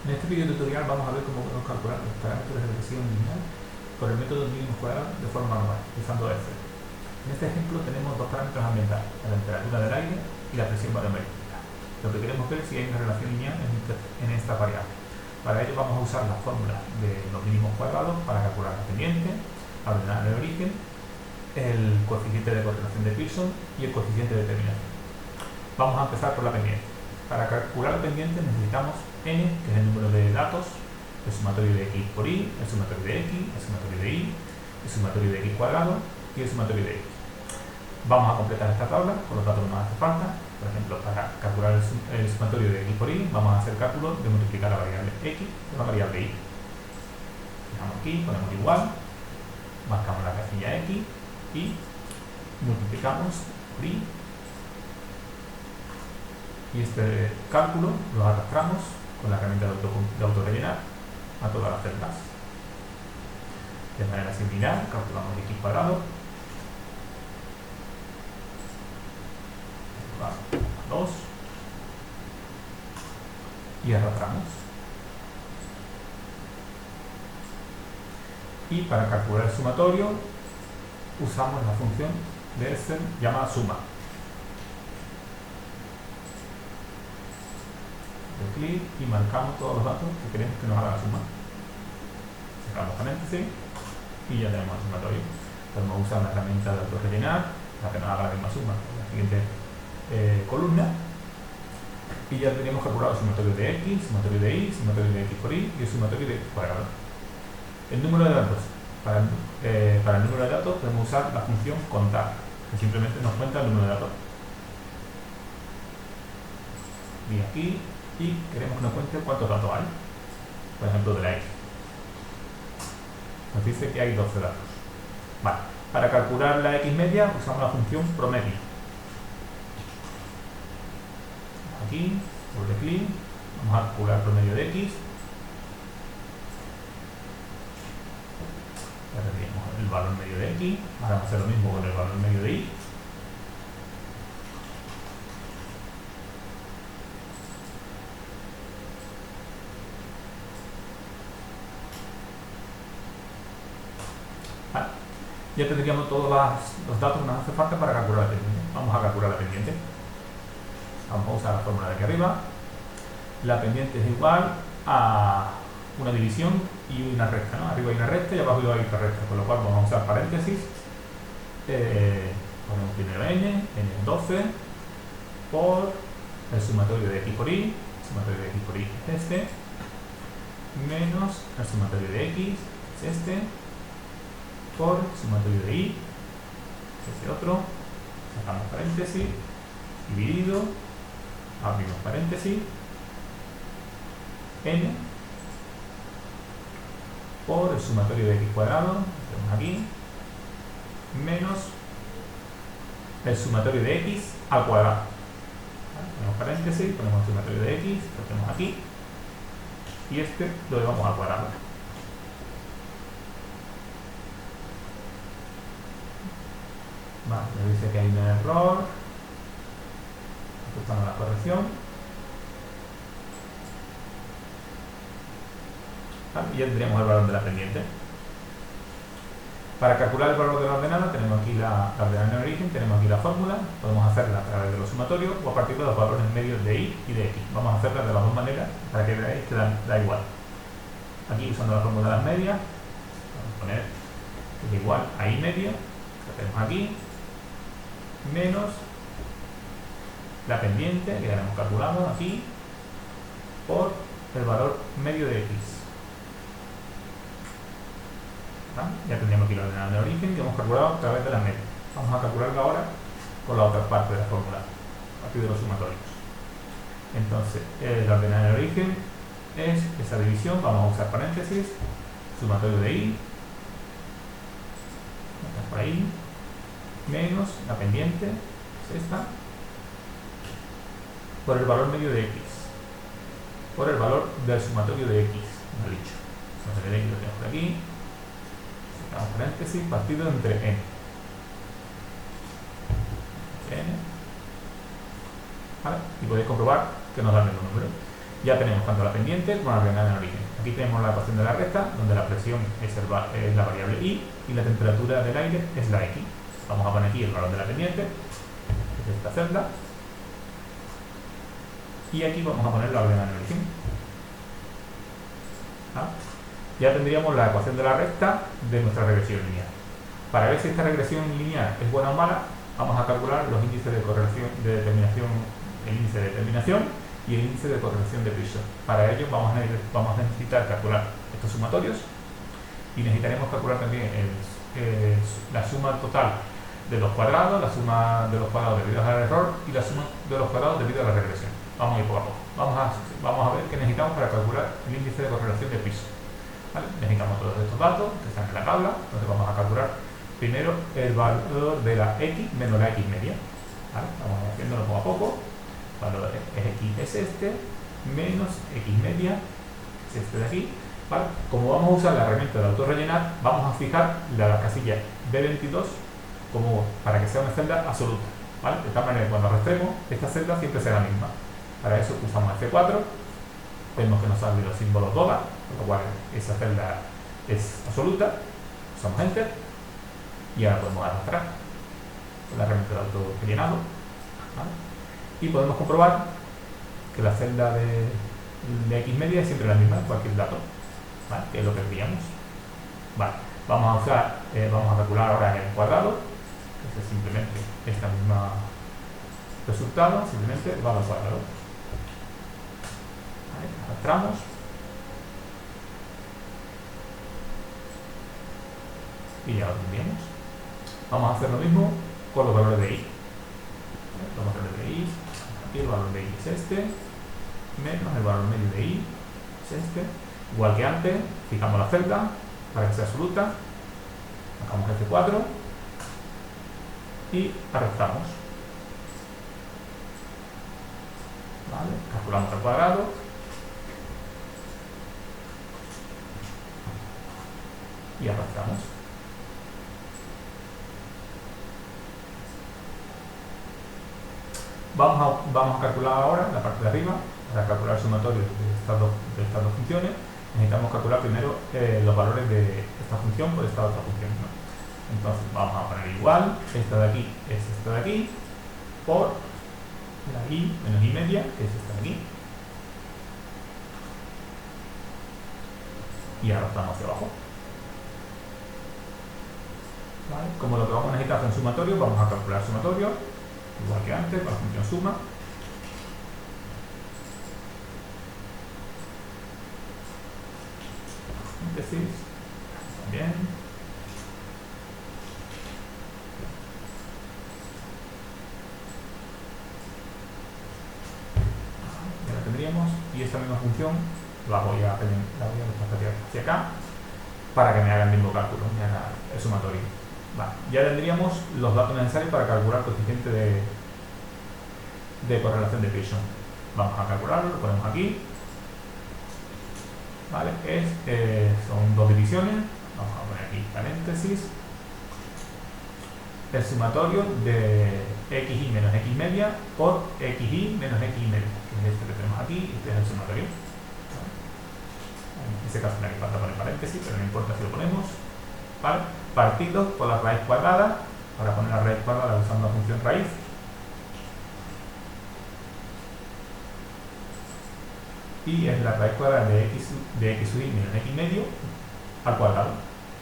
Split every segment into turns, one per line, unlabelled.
En este video tutorial vamos a ver cómo podemos calcular los parámetros de regresión lineal por el método mínimo cuadrado de forma manual, usando Excel. En este ejemplo tenemos dos parámetros ambientales, la temperatura del aire y la presión barométrica. Lo que queremos ver es si hay una relación lineal en esta variable. Para ello vamos a usar la fórmula de los mínimos cuadrados para calcular la pendiente, la ordenada de origen, el coeficiente de correlación de Pearson y el coeficiente de terminación. Vamos a empezar por la pendiente. Para calcular la pendiente necesitamos n, que es el número de datos, el sumatorio de x por y, el sumatorio de x, el sumatorio de y, el sumatorio de x cuadrado y el sumatorio de x. Vamos a completar esta tabla con los datos que nos hace falta. Por ejemplo, para calcular el sumatorio de x por y, vamos a hacer cálculo de multiplicar la variable x por la variable y. Fijamos aquí, ponemos igual, marcamos la casilla x y multiplicamos por y. Y este cálculo lo arrastramos con la herramienta de autorrellenar a todas las celdas. De manera similar, calculamos x cuadrado, 2, y arrastramos. Y para calcular el sumatorio usamos la función de Excel llamada suma. Clic y marcamos todos los datos que queremos que nos haga la suma. Cerramos paréntesis y ya tenemos el sumatorio. Podemos usar la herramienta de autorrellenar para que nos haga la misma suma en la siguiente columna y ya tenemos calculado el sumatorio de x, sumatorio de y, sumatorio de x por y y el sumatorio de x cuadrado. El número de datos. Para el número de datos podemos usar la función contar, que simplemente nos cuenta el número de datos. Y aquí y queremos que nos cuente cuántos datos hay, por ejemplo de la x. Nos dice que hay 12 datos. Vale. Para calcular la x media usamos la función promedio. Aquí, doble clic, vamos a calcular el promedio de x. Ya tendríamos el valor medio de x. Ahora vamos a hacer lo mismo con el valor medio de y. Ya tendríamos todos los datos que nos hace falta para calcular la pendiente. Vamos a calcular la pendiente. Vamos a usar la fórmula de aquí arriba. La pendiente es igual a una división y una recta, ¿no? Arriba hay una recta y abajo hay otra recta, con lo cual vamos a usar paréntesis. Ponemos primero n es 12, por el sumatorio de x por y, el sumatorio de x por y es este, menos el sumatorio de x es este, por el sumatorio de y, ese otro, sacamos paréntesis, dividido, abrimos paréntesis, n, por el sumatorio de x cuadrado, tenemos aquí, menos el sumatorio de x al cuadrado. ¿Vale? Ponemos paréntesis, ponemos el sumatorio de x, lo tenemos aquí, y este lo llevamos al cuadrado. Vale, nos dice que hay un error. Ajustamos la corrección. Vale, y ya tendríamos el valor de la pendiente. Para calcular el valor de la ordenada tenemos aquí la ordenada en origen, tenemos aquí la fórmula, podemos hacerla a través de los sumatorios o a partir de los valores medios de y y de x. Vamos a hacerla de las dos maneras para que veáis que da igual. Aquí usando la fórmula de las medias, vamos a poner que es igual a y media, que tenemos aquí, menos la pendiente que ya hemos calculado aquí por el valor medio de x. ¿Vale? Ya tendríamos aquí la ordenada de origen que hemos calculado a través de las medias. Vamos a calcularla ahora con la otra parte de la fórmula, a partir de los sumatorios. Entonces, la ordenada de origen es esa división, vamos a usar paréntesis, sumatorio de y, por ahí, menos la pendiente, es esta, por el valor medio de x, por el valor del sumatorio de x, me ha dicho. El sumatorio de x lo tenemos por aquí, sacamos paréntesis, partido entre n. ¿Vale? Y podéis comprobar que nos da el mismo número. Ya tenemos tanto la pendiente como la ordenada en origen. Aquí tenemos la ecuación de la recta, donde la presión es la variable I y la temperatura del aire es la X. Vamos a poner aquí el valor de la pendiente, que es esta celda, y aquí vamos a poner la ordenada en origen. ¿Ah? Ya tendríamos la ecuación de la recta de nuestra regresión lineal. Para ver si esta regresión lineal es buena o mala, vamos a calcular los índices de correlación de determinación, el índice de determinación y el índice de correlación de Pearson. Para ello vamos a necesitar calcular estos sumatorios y necesitaremos calcular también la suma total de los cuadrados, la suma de los cuadrados debido al error y la suma de los cuadrados debido a la regresión. Vamos a ir poco a poco. Vamos a ver qué necesitamos para calcular el índice de correlación de Pearson. ¿Vale? Necesitamos todos estos datos que están en la tabla, entonces vamos a calcular primero el valor de la X menos la X media. ¿Vale? Vamos haciéndolo poco a poco. El valor X es este, menos X media, es este de aquí. ¿Vale? Como vamos a usar la herramienta de autorrellenar, vamos a fijar la casilla B22 como para que sea una celda absoluta. ¿Vale? De tal manera que cuando arrastremos, esta celda siempre será la misma. Para eso usamos F4, vemos que nos salen los símbolos dólar, por lo cual esa celda es absoluta, usamos Enter y ahora podemos arrastrar con la herramienta de autorrellenado. ¿Vale? Y podemos comprobar que la celda de X media es siempre la misma en cualquier dato, ¿vale? Que es lo que queríamos. Vale. Vamos a calcular ahora el cuadrado, que es simplemente este mismo resultado, simplemente valor al cuadrado. ¿Vale? Arrastramos. Y ya lo tendríamos. Vamos a hacer lo mismo con los valores de I. Los valores de I, aquí el valor de I es este, menos el valor medio de I es este. Igual que antes, fijamos la celda para que sea absoluta, marcamos F4 y arrastramos. ¿Vale? Calculamos el cuadrado y arrastramos. Vamos a calcular ahora la parte de arriba. Para calcular el sumatorio de estas dos funciones, necesitamos calcular primero los valores de esta función por esta otra función, ¿no? Entonces vamos a poner igual, esta de aquí es esta de aquí, por la I menos I media, que es esta de aquí, y arrastramos hacia abajo. ¿Vale? Como lo que vamos a necesitar son sumatorios, vamos a calcular sumatorio, igual que antes, con la función suma. También. Ya la tendríamos. Y esta misma función la voy a desplazar hacia acá para que me haga el mismo cálculo, me haga el sumatorio. Vale. Ya tendríamos los datos necesarios para calcular el coeficiente de correlación de Pearson. Vamos a calcularlo, lo ponemos aquí. ¿Vale? Son dos divisiones, vamos a poner aquí paréntesis, el sumatorio de xi menos x media por xi menos x media, que es este que tenemos aquí, este es el sumatorio. ¿Vale? En este caso me hace falta poner paréntesis, pero no importa si lo ponemos. ¿Vale? Partido por la raíz cuadrada, para poner la raíz cuadrada usando la función raíz. Y es la raíz cuadrada de x sub i menos x medio al cuadrado,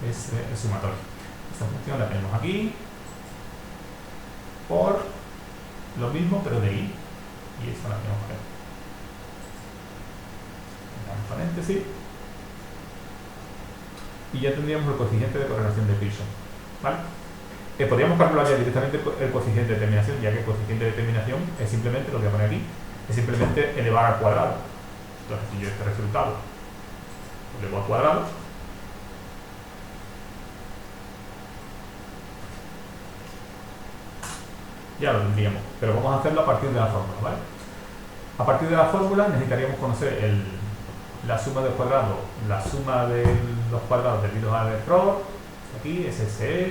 es el sumatorio. Esta función la tenemos aquí por lo mismo pero de i, y esta la tenemos aquí. Damos paréntesis y ya tendríamos el coeficiente de correlación de Pearson. ¿Vale? Podríamos calcular ya directamente el coeficiente de determinación, ya que el coeficiente de determinación es simplemente, lo voy a poner aquí, es simplemente elevar al cuadrado. Entonces, si yo este resultado lo elevo al cuadrado, ya lo tendríamos, pero vamos a hacerlo a partir de la fórmula, ¿vale? A partir de la fórmula necesitaríamos conocer la suma del cuadrado, la suma de los cuadrados debido al error, aquí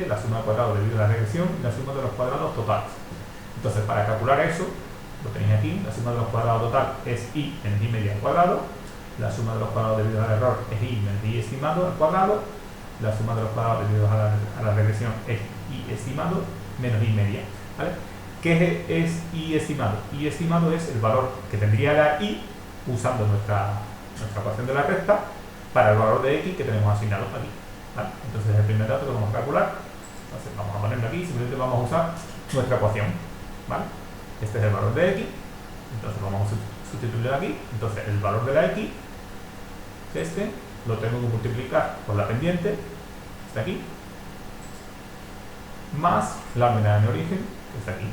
la suma del cuadrado debido a la regresión y la suma de los cuadrados totales. Entonces, para calcular eso, lo tenéis aquí, la suma de los cuadrados total es i menos i media al cuadrado, la suma de los cuadrados debido al error es i menos i estimado al cuadrado, la suma de los cuadrados debido a la regresión es i estimado menos i media, ¿vale? ¿Qué es i estimado? I estimado es el valor que tendría la i usando nuestra ecuación de la recta para el valor de x que tenemos asignado aquí, ¿vale? Entonces el primer dato que vamos a calcular, entonces vamos a ponerlo aquí, simplemente vamos a usar nuestra ecuación, ¿vale? Este es el valor de x, entonces vamos a sustituirlo aquí, entonces el valor de la x, este, lo tengo que multiplicar por la pendiente, está aquí, más la unidad de origen, que está aquí,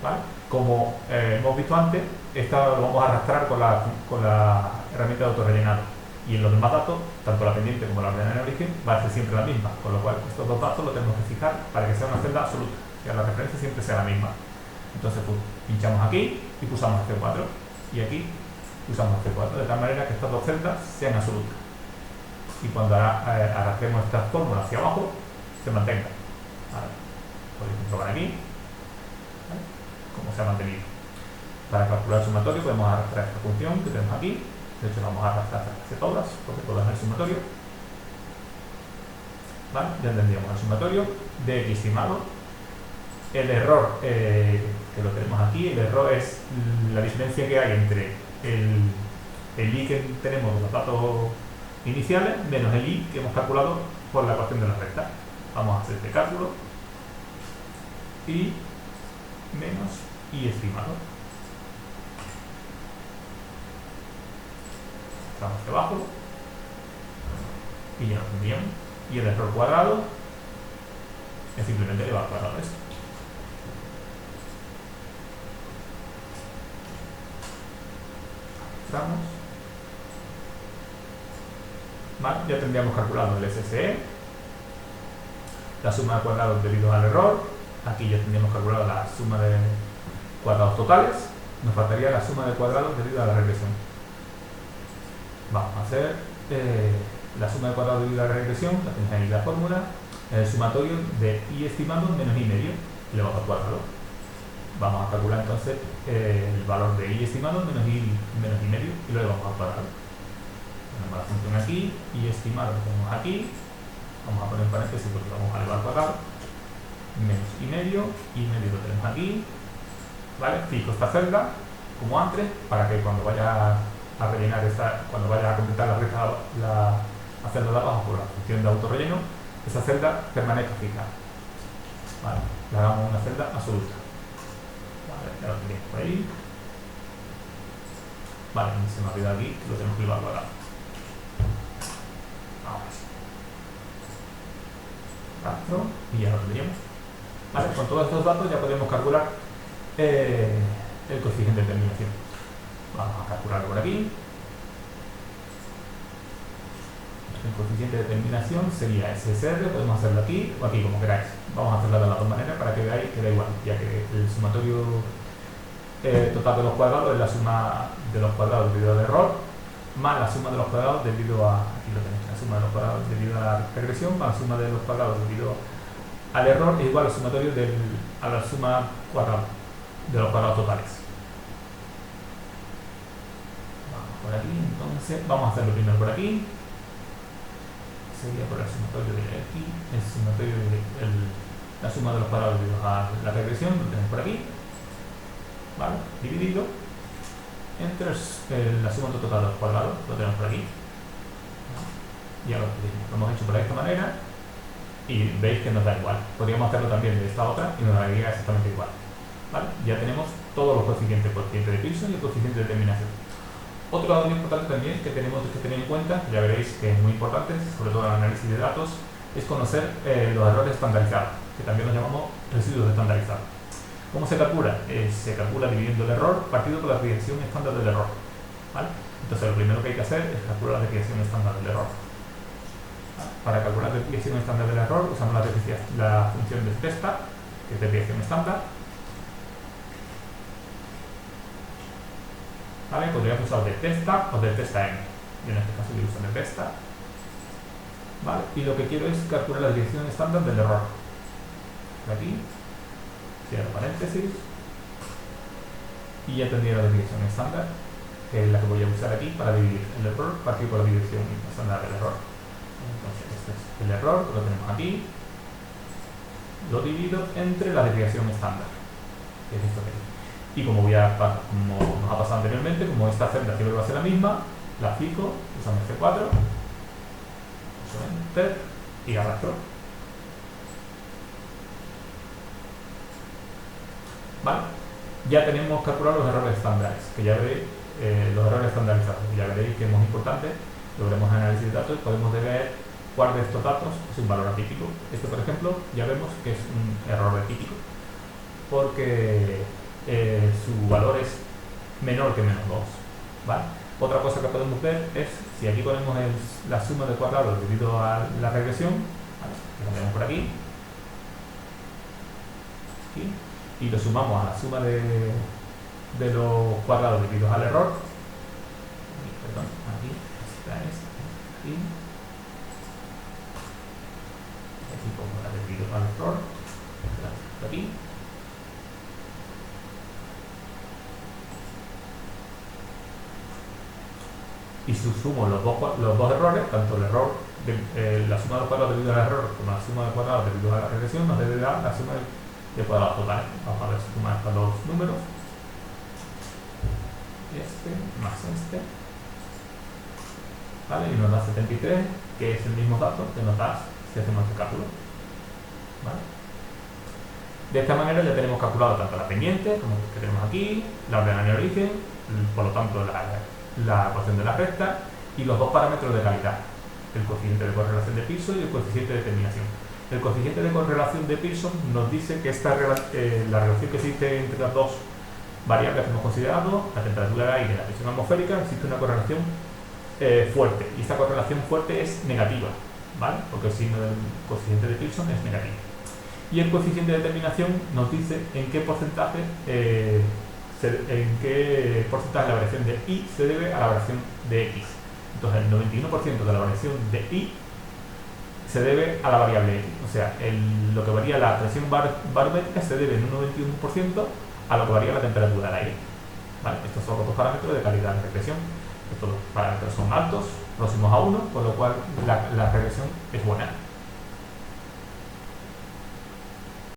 ¿vale? Como hemos visto antes, esta lo vamos a arrastrar con la herramienta de autorrellenado, y en los demás datos, tanto la pendiente como la unidad de origen, va a ser siempre la misma, con lo cual estos dos datos los tenemos que fijar para que sea una celda absoluta, que la referencia siempre sea la misma. Entonces pues, pinchamos aquí y pulsamos C4, y aquí usamos C4, de tal manera que estas dos celdas sean absolutas, y cuando arrastremos esta fórmula hacia abajo se mantenga, ¿vale? Podéis comprobar aquí, ¿vale?, cómo se ha mantenido. Para calcular el sumatorio podemos arrastrar esta función que tenemos aquí, de hecho la vamos a arrastrar hacia todas, porque todas es el sumatorio, ¿vale? Ya tendríamos el sumatorio de x estimado. El error que lo tenemos aquí, el error es la diferencia que hay entre el i que tenemos de los datos iniciales menos el i que hemos calculado por la ecuación de la recta. Vamos a hacer este cálculo, i menos i estimado. Vamos hacia abajo y ya lo tendríamos. Y el error cuadrado es simplemente elevado al cuadrado de esto. ¿Vale? Ya tendríamos calculado el SSE, la suma de cuadrados debido al error. Aquí ya tendríamos calculado la suma de cuadrados totales. Nos faltaría la suma de cuadrados debido a la regresión. Vamos a hacer la suma de cuadrados debido a la regresión, la tenéis ahí la fórmula, el sumatorio de i estimado menos i medio elevado al cuadrado. Vamos a calcular entonces el valor de i estimado menos i medio y lo elevamos al cuadrado. Tenemos la función aquí, i estimado lo tenemos aquí, vamos a poner en paréntesis porque vamos a elevar al cuadrado, menos i medio lo tenemos aquí, ¿vale? Fijo esta celda como antes para que cuando vaya a rellenar cuando vaya a completar la celda de abajo por la función de autorrelleno, esa celda permanezca fija, ¿vale? Le hagamos una celda absoluta. Ya lo tenéis por ahí. Vale, se me ha olvidado aquí, lo tenemos que llevar al cuadrado. Vamos. Rastro, y ya lo tendríamos. Vale, con todos estos datos ya podemos calcular el coeficiente de terminación. Vamos a calcularlo por aquí. El coeficiente de terminación sería SSR, podemos hacerlo aquí o aquí, como queráis. Vamos a hacerlo de las dos maneras para que veáis que da igual, ya que el sumatorio total de los cuadrados es la suma de los cuadrados debido al error más la suma de los cuadrados debido a, aquí lo tenéis, la suma de los cuadrados debido a la regresión más la suma de los cuadrados debido al error es igual al sumatorio a la suma cuadrada de los cuadrados totales. Vamos por aquí, entonces vamos a hacerlo primero por aquí. Sería por el sumatorio de aquí, el sumatorio de la suma de los cuadrados debido a la regresión, lo tenemos por aquí, ¿vale? Dividido entre la suma total de los cuadrados, lo tenemos por aquí, ya lo hemos hecho por esta manera y veis que nos da igual. Podríamos hacerlo también de esta otra y nos daría exactamente igual, ¿vale? Ya tenemos todos los coeficientes, el coeficiente de Pearson y el coeficiente de determinación. Otro dato muy importante también que tenemos que tener en cuenta, ya veréis que es muy importante, sobre todo en el análisis de datos, es conocer los errores estandarizados, que también los llamamos residuos estandarizados. ¿Cómo se calcula? Se calcula dividiendo el error partido por la desviación estándar del error, ¿vale? Entonces lo primero que hay que hacer es calcular la desviación estándar del error. ¿Vale? Para calcular la desviación estándar del error usamos la función de testa, que es desviación estándar. ¿Vale? Podríamos usar de testa o de testa n. Yo en este caso voy a usar de testa. ¿Vale? Y lo que quiero es calcular la desviación estándar del error. Por aquí, cierro paréntesis, y ya tendría la desviación estándar, que es la que voy a usar aquí para dividir el error partido por la desviación estándar del error. Entonces este es el error, que lo tenemos aquí, lo divido entre la desviación estándar, que es esto de aquí. Y como nos ha pasado anteriormente, como esta celda siempre va a ser la misma, la fijo usando F4, uso Enter y arrastro. ¿Vale? Ya tenemos calculados los errores estándares, que ya veréis, los errores estandarizados, ya veréis que es muy importante, lo veremos en análisis de datos, podemos ver cuál de estos datos es un valor atípico. Este, por ejemplo, ya vemos que es un error atípico, porque su valor es menor que menos 2. ¿Vale? Otra cosa que podemos ver es, si aquí ponemos la suma de cuadrados debido a la regresión, ¿vale? Lo ponemos por aquí, y lo sumamos a la suma de los cuadrados debidos al error. Perdón, aquí está aquí. Aquí pongo la debido al error, aquí. Y sumo los dos errores, tanto el error la suma de los cuadrados debido al error como la suma de cuadrados debido a la regresión, nos debe dar la suma de cuadrados totales. Vamos a ver si sumar estos dos números, este más este, ¿vale? Y nos da 73, que es el mismo dato que nos da si hacemos este cálculo, ¿vale? De esta manera ya tenemos calculado tanto la pendiente como que tenemos aquí, la ordenada de origen, por lo tanto la ecuación de la recta y los dos parámetros de calidad, el coeficiente de correlación de Pearson y el coeficiente de determinación. El coeficiente de correlación de Pearson nos dice que la relación que existe entre las dos variables que hemos considerado, la temperatura del aire y la presión atmosférica, existe una correlación fuerte, y esta correlación fuerte es negativa, ¿vale? Porque el signo del coeficiente de Pearson es negativo. Y el coeficiente de determinación nos dice en qué porcentaje la variación de y se debe a la variación de x. Entonces el 91% de la variación de y se debe a la variable x, o sea, lo que varía la presión barométrica se debe en un 91% a lo que varía la temperatura del aire. ¿Vale? Estos son los dos parámetros de calidad de regresión. Estos dos parámetros son altos, próximos a 1, con lo cual la regresión es buena.